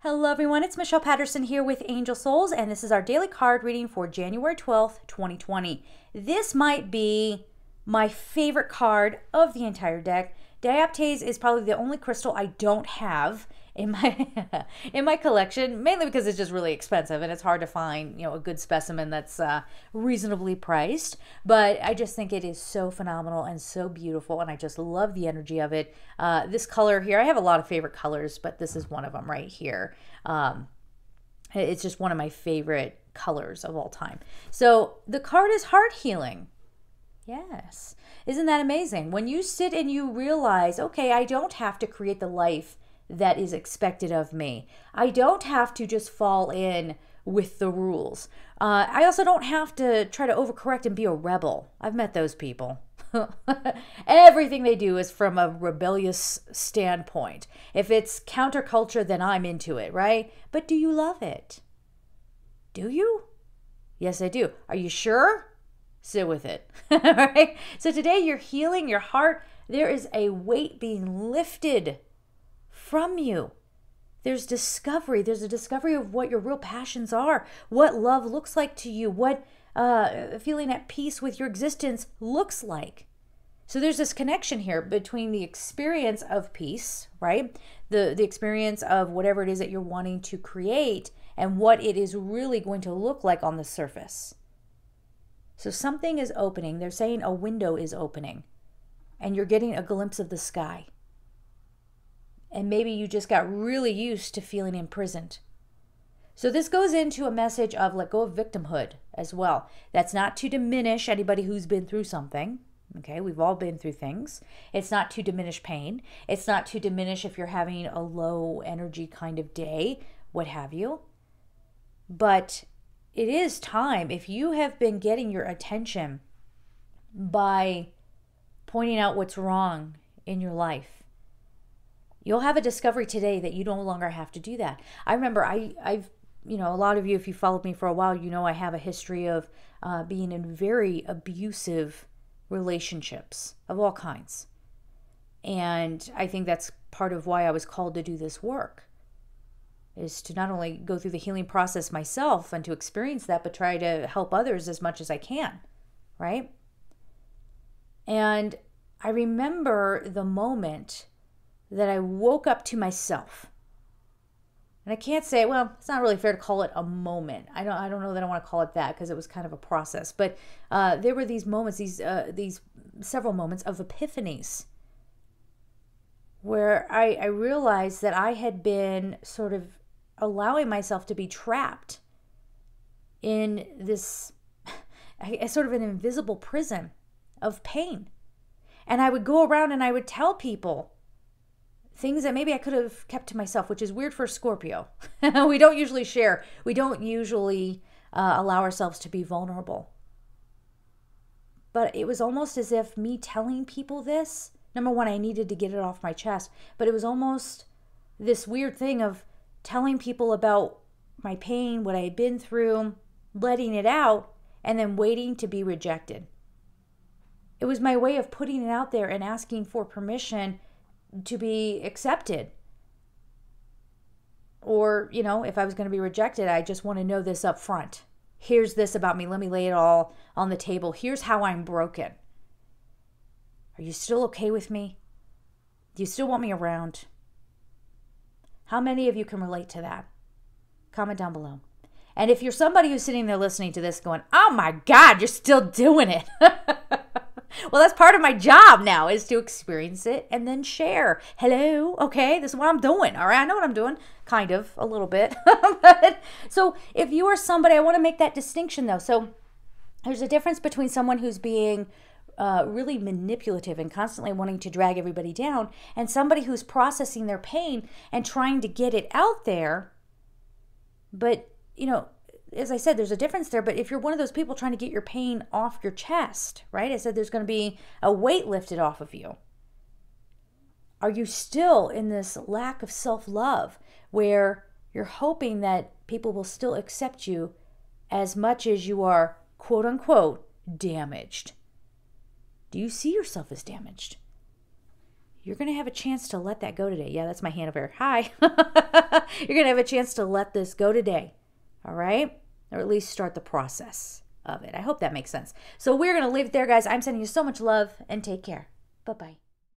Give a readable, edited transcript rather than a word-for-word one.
Hello everyone, it's Michelle Patterson here with Angel Souls, and this is our daily card reading for January 12th, 2020. This might be my favorite card of the entire deck. Dioptase is probably the only crystal I don't have in my in my collection, mainly because it's just really expensive and it's hard to find, a good specimen that's reasonably priced. But I just think it is so phenomenal and so beautiful, and I just love the energy of it. This color here, I have a lot of favorite colors, but this is one of them right here. It's just one of my favorite colors of all time. So the card is heart healing. Yes. Isn't that amazing? When you sit and you realize, okay, I don't have to create the life that is expected of me. I don't have to just fall in with the rules. I also don't have to try to overcorrect and be a rebel. I've met those people. Everything they do is from a rebellious standpoint. If it's counterculture, then I'm into it, right? But do you love it? Do you? Yes, I do. Are you sure? Sit with it. All right? So today you're healing your heart. There is a weight being lifted from you. There's discovery. There's a discovery of what your real passions are, what love looks like to you, what feeling at peace with your existence looks like. So there's this connection here between the experience of peace, right? The experience of whatever it is that you're wanting to create and what it is really going to look like on the surface. So something is opening. They're saying a window is opening and you're getting a glimpse of the sky. And maybe you just got really used to feeling imprisoned. So this goes into a message of let go of victimhood as well. That's not to diminish anybody who's been through something. Okay, we've all been through things. It's not to diminish pain. It's not to diminish if you're having a low energy kind of day, what have you. But it is time, if you have been getting your attention by pointing out what's wrong in your life, you'll have a discovery today that you no longer have to do that. I remember I've a lot of you, if you followed me for a while, I have a history of being in very abusive relationships of all kinds. And I think that's part of why I was called to do this work, is to not only go through the healing process myself and to experience that, but try to help others as much as I can, right? And I remember the moment that I woke up to myself. And I can't say, well, it's not really fair to call it a moment. I don't know that I want to call it that because it was kind of a process. But there were these moments, these several moments of epiphanies where I realized that I had been sort of allowing myself to be trapped in this sort of an invisible prison of pain. And I would go around and I would tell people things that maybe I could have kept to myself, which is weird for a Scorpio. We don't usually share. We don't usually allow ourselves to be vulnerable. But it was almost as if me telling people this, number one, I needed to get it off my chest, but it was almost this weird thing of telling people about my pain, what I had been through, letting it out, and then waiting to be rejected. It was my way of putting it out there and asking for permission to be accepted. Or, if I was going to be rejected, I just want to know this up front. Here's this about me. Let me lay it all on the table. Here's how I'm broken. Are you still okay with me? Do you still want me around? How many of you can relate to that? Comment down below. And if you're somebody who's sitting there listening to this going, oh my God, you're still doing it. Well, that's part of my job now, is to experience it and then share. Hello, okay, this is what I'm doing. All right, I know what I'm doing, kind of, a little bit. So if you are somebody, I want to make that distinction though. So there's a difference between someone who's being really manipulative and constantly wanting to drag everybody down, and somebody who's processing their pain and trying to get it out there. But, as I said, there's a difference there. But if you're one of those people trying to get your pain off your chest, right? I said there's going to be a weight lifted off of you. Are you still in this lack of self-love where you're hoping that people will still accept you as much as you are, quote unquote, damaged? Do you see yourself as damaged? you're going to have a chance to let that go today. Yeah, that's my hand over here. Hi. You're going to have a chance to let this go today. All right? Or at least start the process of it. I hope that makes sense. So we're going to leave it there, guys. I'm sending you so much love and take care. Bye-bye.